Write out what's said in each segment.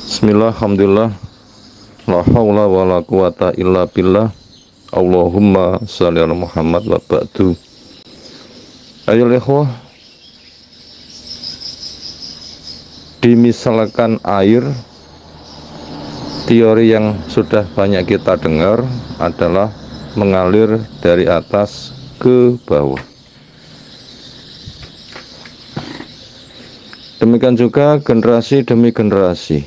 Bismillah, alhamdulillah, la haula wa la quwata illa billah. Allahumma sholli ala Muhammad wa ba'du. Ayo ikhwah, dimisalkan air, teori yang sudah banyak kita dengar adalah mengalir dari atas ke bawah. Demikian juga generasi demi generasi,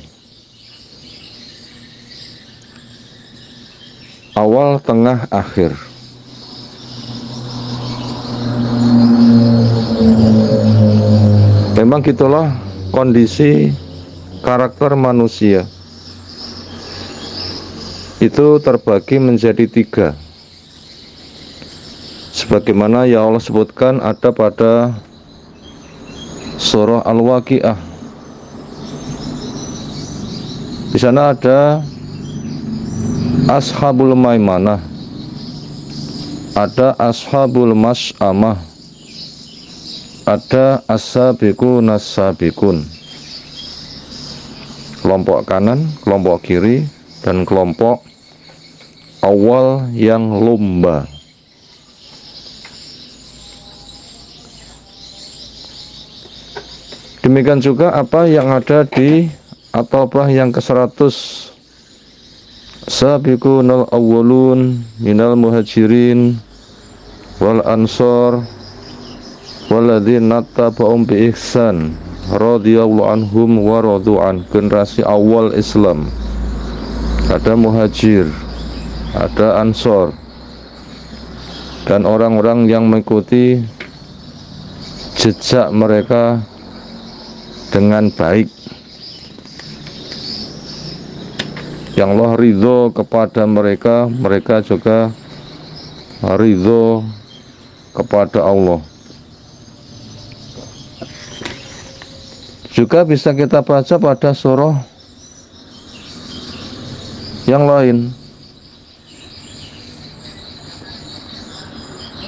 awal, tengah, akhir. Memang gitulah kondisi karakter manusia. Itu terbagi menjadi 3. Sebagaimana ya Allah sebutkan ada pada surah Al-Waqiah. Di sana ada Ashabul Maimanah, ada Ashabul Mas'amah, ada As-Sabiqun As-Sabiqun. Kelompok kanan, kelompok kiri, dan kelompok awal yang lomba. Demikian juga apa yang ada di At-Taubah yang ke-100. Sabiqunal awwalun minal muhajirin wal ansor walladzina taba'um bi ihsan radhiyallahu anhum wa radu'an. Generasi awal Islam, ada muhajir, ada ansor, dan orang-orang yang mengikuti jejak mereka dengan baik, yang Allah ridho kepada mereka, mereka juga ridho kepada Allah. Juga bisa kita baca pada surah yang lain.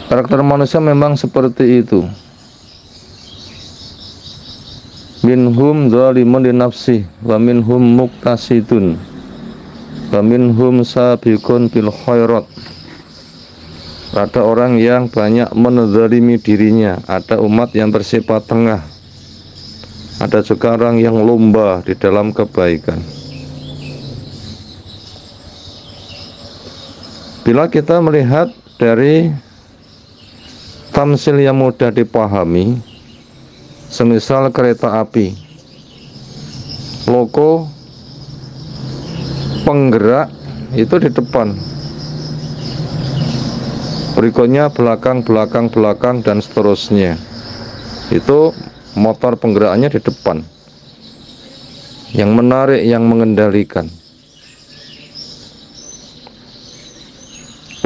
Karakter manusia memang seperti itu. Minhum dzalimun li nafsi wa minhum muqtasidun wa minhum sabiqun bil khairat. Ada orang yang banyak menzalimi dirinya, ada umat yang bersifat tengah, ada juga orang yang lomba di dalam kebaikan. Bila kita melihat dari tamsil yang mudah dipahami, semisal kereta api, logo penggerak itu di depan, berikutnya belakang, dan seterusnya. Itu motor penggeraknya di depan, yang menarik, yang mengendalikan.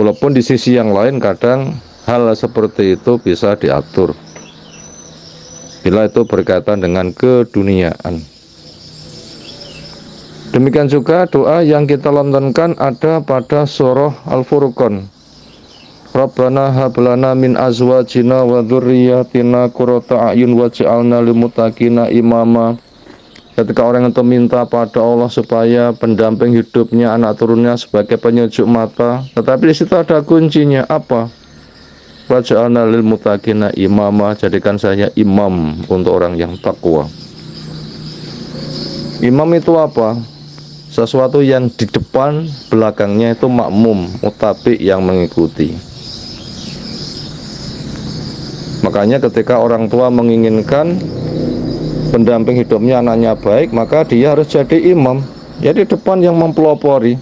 Walaupun di sisi yang lain kadang hal seperti itu bisa diatur bila itu berkaitan dengan keduniaan. Demikian juga doa yang kita lontarkan ada pada surah Al-Furqan. Rabbana hab lana min azwajina wa dzurriyyatina qurrata a'yun waj'alna lil muttaqina imama. Ketika orang itu minta pada Allah supaya pendamping hidupnya, anak turunnya sebagai penyejuk mata, tetapi di situ ada kuncinya apa? Waj'alna lil muttaqina imama, jadikan saya imam untuk orang yang takwa. Imam itu apa? Sesuatu yang di depan, belakangnya itu makmum, muttabi yang mengikuti. Makanya ketika orang tua menginginkan pendamping hidupnya anaknya baik, maka dia harus jadi imam, ya di depan yang mempelopori.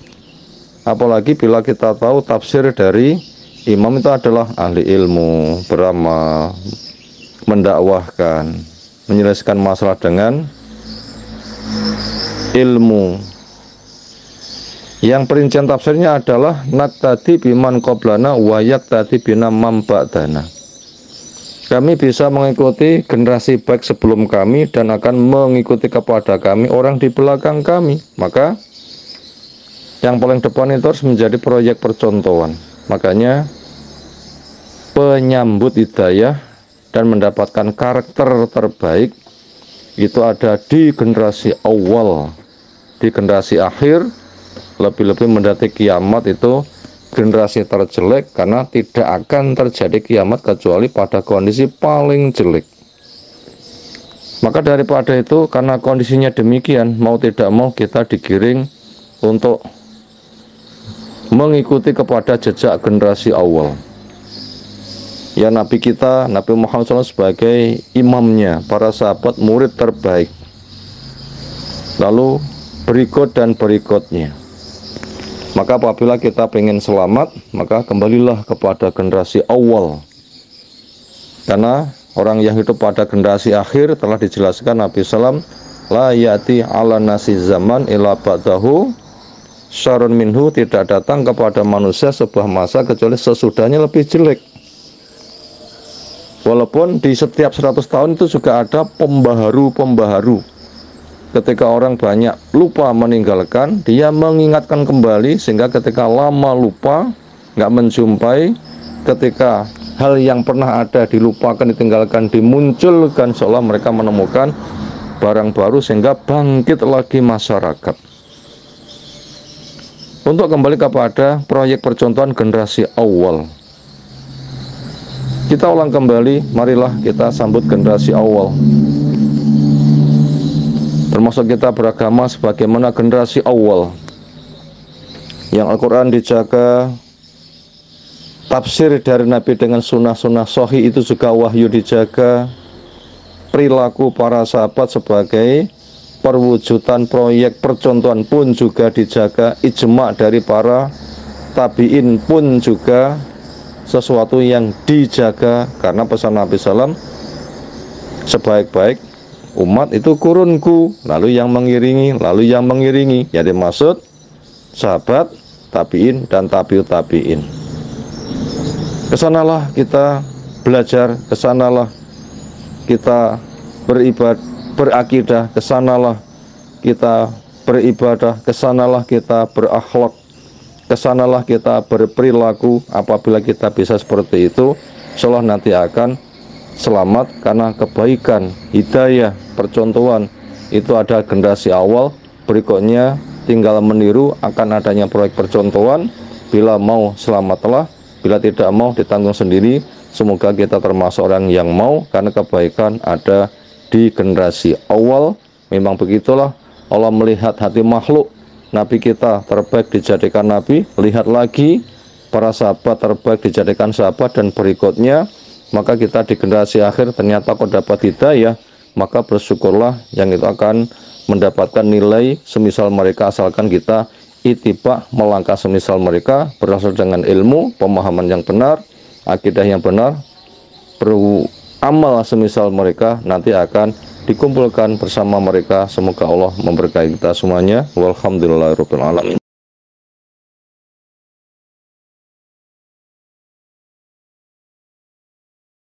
Apalagi bila kita tahu tafsir dari imam itu adalah ahli ilmu, beramal, mendakwahkan, menyelesaikan masalah dengan ilmu. Yang perincian tafsirnya adalah naktadi biman qoblana wa yaktadi bina man ba'dana. Kami bisa mengikuti generasi baik sebelum kami dan akan mengikuti kepada kami orang di belakang kami. Maka yang paling depan itu harus menjadi proyek percontohan. Makanya penyambut hidayah dan mendapatkan karakter terbaik itu ada di generasi awal di generasi akhir, lebih-lebih mendekati kiamat itu generasi terjelek, karena tidak akan terjadi kiamat kecuali pada kondisi paling jelek. Maka daripada itu, karena kondisinya demikian, mau tidak mau kita digiring untuk mengikuti kepada jejak generasi awal. Ya, Nabi kita, Nabi Muhammad SAW sebagai imamnya, para sahabat murid terbaik. Lalu berikut dan berikutnya. Maka apabila kita ingin selamat, maka kembalilah kepada generasi awal. Karena orang yang hidup pada generasi akhir telah dijelaskan Nabi SAW, la yati ala nasi zaman ila ba'dahu syarun minhu, tidak datang kepada manusia sebuah masa kecuali sesudahnya lebih jelek. Walaupun di setiap 100 tahun itu juga ada pembaharu. Ketika orang banyak lupa meninggalkan, dia mengingatkan kembali, sehingga ketika lama lupa, nggak menjumpai, ketika hal yang pernah ada dilupakan, ditinggalkan, dimunculkan, seolah mereka menemukan barang baru, sehingga bangkit lagi masyarakat. Untuk kembali kepada proyek percontohan generasi awal, kita ulang kembali, marilah kita sambut generasi awal. Termasuk kita beragama sebagaimana generasi awal. Yang Al-Quran dijaga, tafsir dari Nabi dengan sunnah-sunnah sahih itu juga wahyu dijaga, perilaku para sahabat sebagai perwujudan proyek percontohan pun juga dijaga, ijma dari para tabi'in pun juga sesuatu yang dijaga, karena pesan Nabi SAW, sebaik-baik umat itu kurunku, lalu yang mengiringi, jadi maksud sahabat, tabi'in, dan tabi'ut tabi'in. Kesanalah kita belajar, kesanalah kita berakidah, kesanalah kita beribadah, kesanalah kita berakhlak, kesanalah kita berperilaku. Apabila kita bisa seperti itu, insyaallah nanti akan selamat, karena kebaikan, hidayah, percontohan itu ada generasi awal. Berikutnya tinggal meniru akan adanya proyek percontohan. Bila mau selamatlah, bila tidak mau ditanggung sendiri. Semoga kita termasuk orang yang mau, karena kebaikan ada di generasi awal. Memang begitulah Allah melihat hati makhluk. Nabi kita terbaik dijadikan nabi, lihat lagi para sahabat terbaik dijadikan sahabat, dan berikutnya. Maka kita di generasi akhir ternyata kok dapat hidayah, maka bersyukurlah, yang itu akan mendapatkan nilai semisal mereka, asalkan kita ittiba, melangkah semisal mereka, berasal dengan ilmu, pemahaman yang benar, akidah yang benar, beramal semisal mereka, nanti akan dikumpulkan bersama mereka. Semoga Allah memberkahi kita semuanya. Walhamdulillahirabbil alamin.